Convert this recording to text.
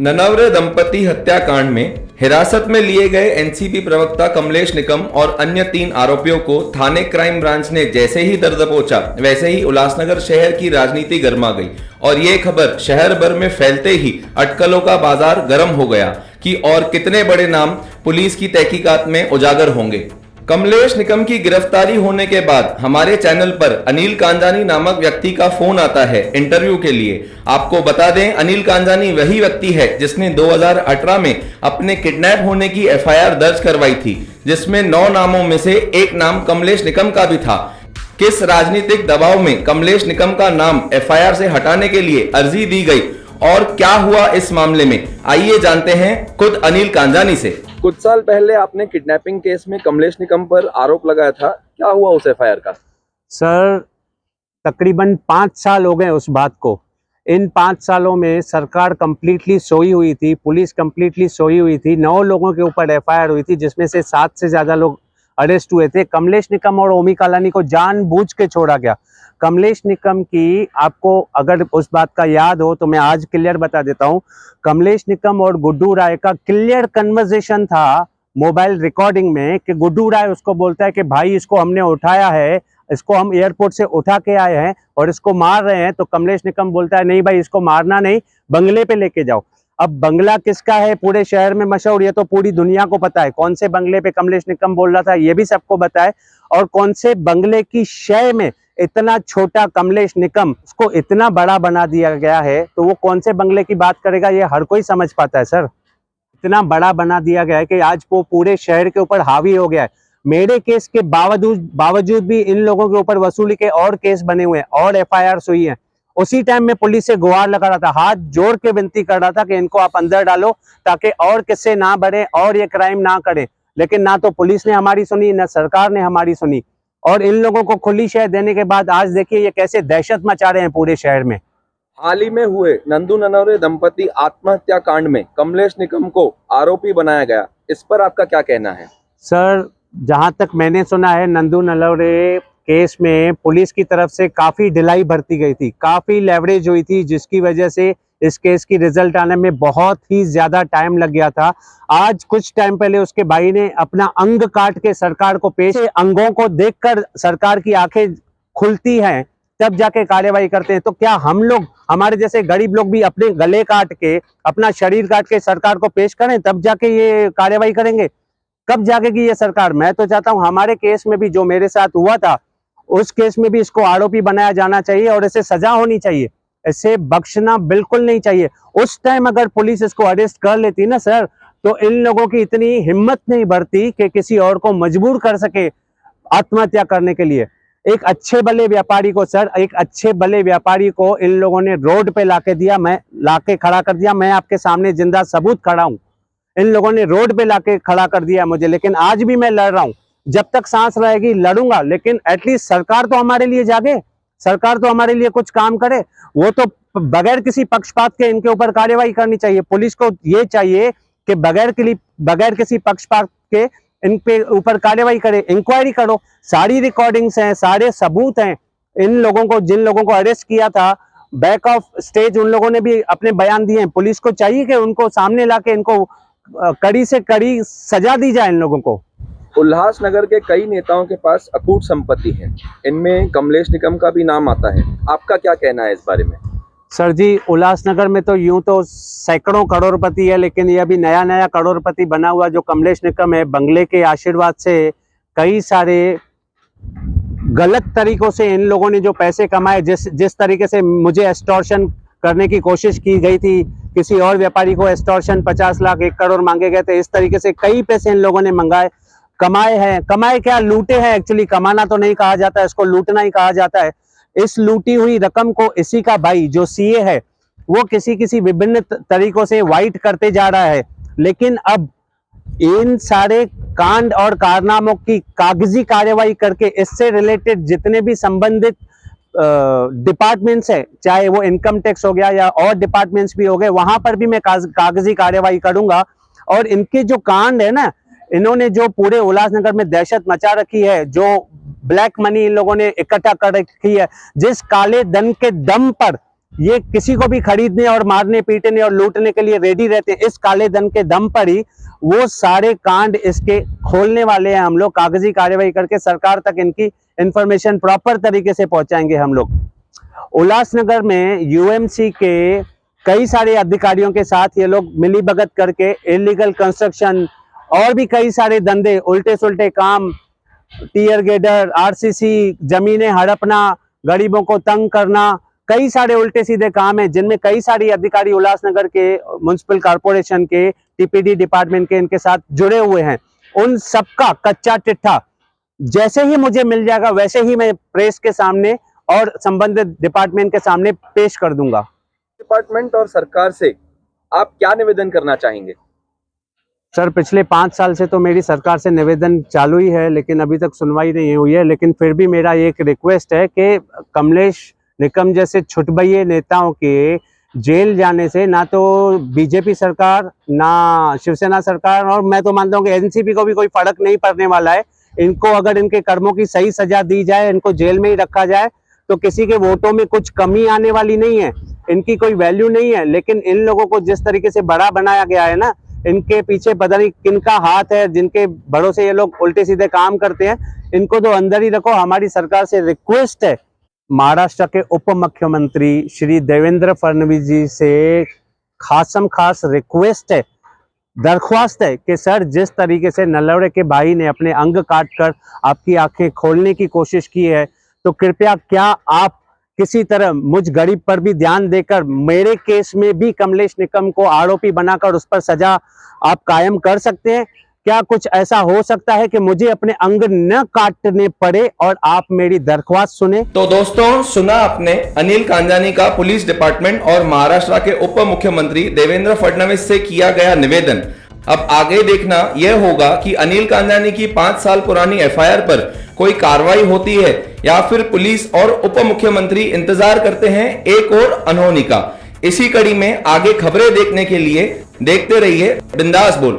ननवरे दंपति हत्याकांड में हिरासत में लिए गए एनसीपी प्रवक्ता कमलेश निकम और अन्य 3 आरोपियों को थाने क्राइम ब्रांच ने जैसे ही दर्द पहुंचा, वैसे ही उल्लासनगर शहर की राजनीति गर्मा गई और ये खबर शहर भर में फैलते ही अटकलों का बाजार गर्म हो गया कि और कितने बड़े नाम पुलिस की तहकीकात में उजागर होंगे। कमलेश निकम की गिरफ्तारी होने के बाद हमारे चैनल पर अनिल कांजानी नामक व्यक्ति का फोन आता है इंटरव्यू के लिए। आपको बता दें, अनिल कांजानी वही व्यक्ति है जिसने 2018 में अपने किडनैप होने की एफआईआर दर्ज करवाई थी, जिसमें 9 नामों में से एक नाम कमलेश निकम का भी था। किस राजनीतिक दबाव में कमलेश निकम का नाम एफआईआर से हटाने के लिए अर्जी दी गई और क्या हुआ इस मामले में, आइए जानते हैं खुद अनिल कांजानी से। कुछ साल पहले आपने किडनैपिंग केस में कमलेश निकम पर आरोप लगाया था, क्या हुआ उस एफआईआर का? सर, तकरीबन 5 साल हो गए उस बात को। इन 5 सालों में सरकार कंप्लीटली सोई हुई थी, पुलिस कंप्लीटली सोई हुई थी। 9 लोगों के ऊपर एफआईआर हुई थी, जिसमें से 7 से ज़्यादा लोग अरेस्ट हुए थे। कमलेश निकम और ओमी कालानी को जानबूझ के छोड़ा गया। कमलेश निकम की, आपको अगर उस बात का याद हो तो मैं आज क्लियर बता देता हूं। कमलेश निकम और गुड्डू राय का क्लियर कन्वर्सेशन था मोबाइल रिकॉर्डिंग में कि गुड्डू राय उसको बोलता है कि भाई इसको हमने उठाया है, इसको हम एयरपोर्ट से उठा के आए हैं और इसको मार रहे हैं। तो कमलेश निकम बोलता है नहीं भाई, इसको मारना नहीं, बंगले पे लेके जाओ। अब बंगला किसका है पूरे शहर में मशहूर, ये तो पूरी दुनिया को पता है। कौन से बंगले पे कमलेश निकम बोल रहा था ये भी सबको पता है। और कौन से बंगले की शय में इतना छोटा कमलेश निकम उसको इतना बड़ा बना दिया गया है, तो वो कौन से बंगले की बात करेगा ये हर कोई समझ पाता है। सर, इतना बड़ा बना दिया गया है कि आज वो पूरे शहर के ऊपर हावी हो गया है। मेरे केस के बावजूद भी इन लोगों के ऊपर वसूली के और केस बने हुए हैं और एफआईआर हुई है। उसी टाइम में पुलिस से गुहार लगा रहा था, हाथ जोड़ के विनती कर रहा था कि इनको आप अंदर डालो ताकि और किस्से ना बढ़े और ये क्राइम ना करें। लेकिन ना तो पुलिस ने हमारी सुनी, ना सरकार ने हमारी सुनी। और इन लोगों को खुली शहर देने के बाद आज देखिए ये कैसे दहशत मचा रहे हैं पूरे शहर में। हाल ही में हुए नंदू ननवरे दंपति आत्महत्या कांड में कमलेश निकम को आरोपी बनाया गया, इस पर आपका क्या कहना है? सर, जहां तक मैंने सुना है, नंदू ननवरे केस में पुलिस की तरफ से काफी ढिलाई बरती गई थी, काफी लेवरेज हुई थी, जिसकी वजह से इस केस की रिजल्ट आने में बहुत ही ज्यादा टाइम लग गया था। आज कुछ टाइम पहले उसके भाई ने अपना अंग काट के सरकार को पेश, अंगों को देखकर सरकार की आंखें खुलती हैं, तब जाके कार्यवाही करते हैं। तो क्या हम लोग, हमारे जैसे गरीब लोग भी अपने गले काट के, अपना शरीर काट के सरकार को पेश करें, तब जाके ये कार्यवाही करेंगे? कब जागेगी ये सरकार? मैं तो चाहता हूं हमारे केस में भी जो मेरे साथ हुआ था, उस केस में भी इसको आरोपी बनाया जाना चाहिए और इसे सजा होनी चाहिए। इसे बख्शना बिल्कुल नहीं चाहिए। उस टाइम अगर पुलिस इसको अरेस्ट कर लेती ना सर, तो इन लोगों की इतनी हिम्मत नहीं बढ़ती कि किसी और को मजबूर कर सके आत्महत्या करने के लिए। एक अच्छे भले व्यापारी को सर, एक अच्छे भले व्यापारी को इन लोगों ने रोड पे लाके खड़ा कर दिया। मैं आपके सामने जिंदा सबूत खड़ा हूं। इन लोगों ने रोड पे लाके खड़ा कर दिया मुझे, लेकिन आज भी मैं लड़ रहा हूं। जब तक सांस रहेगी लड़ूंगा, लेकिन एटलीस्ट सरकार तो हमारे लिए जागे, सरकार तो हमारे लिए कुछ काम करे। वो तो बगैर किसी पक्षपात के इनके ऊपर कार्यवाही करनी चाहिए। पुलिस को ये चाहिए कि बगैर किसी पक्षपात के इन पे ऊपर कार्यवाही करे, इंक्वायरी करो। सारी रिकॉर्डिंग्स हैं, सारे सबूत हैं। इन लोगों को, जिन लोगों को अरेस्ट किया था बैक ऑफ स्टेज, उन लोगों ने भी अपने बयान दिए हैं। पुलिस को चाहिए कि उनको सामने लाके इनको कड़ी से कड़ी सजा दी जाए इन लोगों को। उल्लासनगर के कई नेताओं के पास अकूट संपत्ति है, इनमें कमलेश निकम का भी नाम आता है, आपका क्या कहना है इस बारे में? सर जी, उल्लासनगर में तो यूं तो सैकड़ों करोड़पति है, लेकिन ये अभी नया करोड़पति बना हुआ जो कमलेश निकम है, बंगले के आशीर्वाद से कई सारे गलत तरीकों से इन लोगों ने जो पैसे कमाए, जिस तरीके से मुझे एक्सटॉर्शन करने की कोशिश की गई थी, किसी और व्यापारी को एक्सटॉर्शन 50 लाख 1 करोड़ मांगे गए थे, इस तरीके से कई पैसे इन लोगों ने कमाए हैं। कमाए क्या, लूटे हैं। एक्चुअली कमाना तो नहीं कहा जाता, इसको लूटना ही कहा जाता है। इस लूटी हुई रकम को इसी का भाई जो सीए है, वो किसी विभिन्न तरीकों से वाइट करते जा रहा है। लेकिन अब इन सारे कांड और कारनामों की कागजी कार्यवाही करके इससे रिलेटेड जितने भी संबंधित डिपार्टमेंट्स है, चाहे वो इनकम टैक्स हो गया या और डिपार्टमेंट्स भी हो गए, वहां पर भी मैं कागजी कार्यवाही करूंगा। और इनके जो कांड है ना, इन्होंने जो पूरे उल्लासनगर में दहशत मचा रखी है, जो ब्लैक मनी इन लोगों ने इकट्ठा कर रखी है, जिस काले धन के दम पर ये किसी को भी खरीदने और मारने पीटने और लूटने के लिए रेडी रहते हैं। इस काले धन के दम पर ही वो सारे कांड इसके खोलने वाले हैं। हम लोग कागजी कार्यवाही करके सरकार तक इनकी इंफॉर्मेशन प्रॉपर तरीके से पहुंचाएंगे। हम लोग उल्लासनगर में यूएमसी के कई सारे अधिकारियों के साथ ये लोग मिलीभगत करके इलीगल कंस्ट्रक्शन और भी कई सारे धंधे, उल्टे सुल्टे काम, टीयर गेडर, आरसीसी, जमीनें हड़पना, गरीबों को तंग करना, कई सारे उल्टे सीधे काम हैं जिनमें कई सारे अधिकारी उल्लासनगर के म्युनिसिपल कॉर्पोरेशन के, टीपीडी डिपार्टमेंट के इनके साथ जुड़े हुए हैं। उन सबका कच्चा चिट्ठा जैसे ही मुझे मिल जाएगा वैसे ही मैं प्रेस के सामने और संबंधित डिपार्टमेंट के सामने पेश कर दूंगा। डिपार्टमेंट और सरकार से आप क्या निवेदन करना चाहेंगे? सर, पिछले 5 साल से तो मेरी सरकार से निवेदन चालू ही है, लेकिन अभी तक सुनवाई नहीं हुई है। लेकिन फिर भी मेरा एक रिक्वेस्ट है कि कमलेश निकम जैसे छुटभइये नेताओं के जेल जाने से ना तो बीजेपी सरकार, ना शिवसेना सरकार, और मैं तो मानता हूँ कि एनसीपी को भी कोई फर्क नहीं पड़ने वाला है। इनको अगर इनके कर्मों की सही सजा दी जाए, इनको जेल में ही रखा जाए, तो किसी के वोटों में कुछ कमी आने वाली नहीं है, इनकी कोई वैल्यू नहीं है। लेकिन इन लोगों को जिस तरीके से बड़ा बनाया गया है ना, इनके पीछे पता नहीं किनका हाथ है, जिनके भरोसे ये लोग उल्टे सीधे काम करते हैं, इनको तो अंदर ही रखो। हमारी सरकार से रिक्वेस्ट है, महाराष्ट्र के उप मुख्यमंत्री श्री देवेंद्र फडणवीस जी से खासम खास रिक्वेस्ट है, दरख्वास्त है कि सर, जिस तरीके से नलवड़े के भाई ने अपने अंग काटकर आपकी आंखें खोलने की कोशिश की है, तो कृपया क्या आप किसी तरह मुझ गरीब पर भी ध्यान देकर मेरे केस में भी कमलेश निकम को आरोपी बनाकर उस पर सजा आप कायम कर सकते हैं? क्या कुछ ऐसा हो सकता है कि मुझे अपने अंग न काटने पड़े और आप मेरी दरख्वास्त सुने? तो दोस्तों, सुना आपने अनिल कांजानी का पुलिस डिपार्टमेंट और महाराष्ट्र के उप मुख्यमंत्री देवेंद्र फडणवीस से किया गया निवेदन। अब आगे देखना यह होगा कि अनिल कांजानी की 5 साल पुरानी एफआईआर पर कोई कार्रवाई होती है या फिर पुलिस और उप मुख्यमंत्री इंतजार करते हैं एक और अनहोनी का। इसी कड़ी में आगे खबरें देखने के लिए देखते रहिए बिंदास बोल।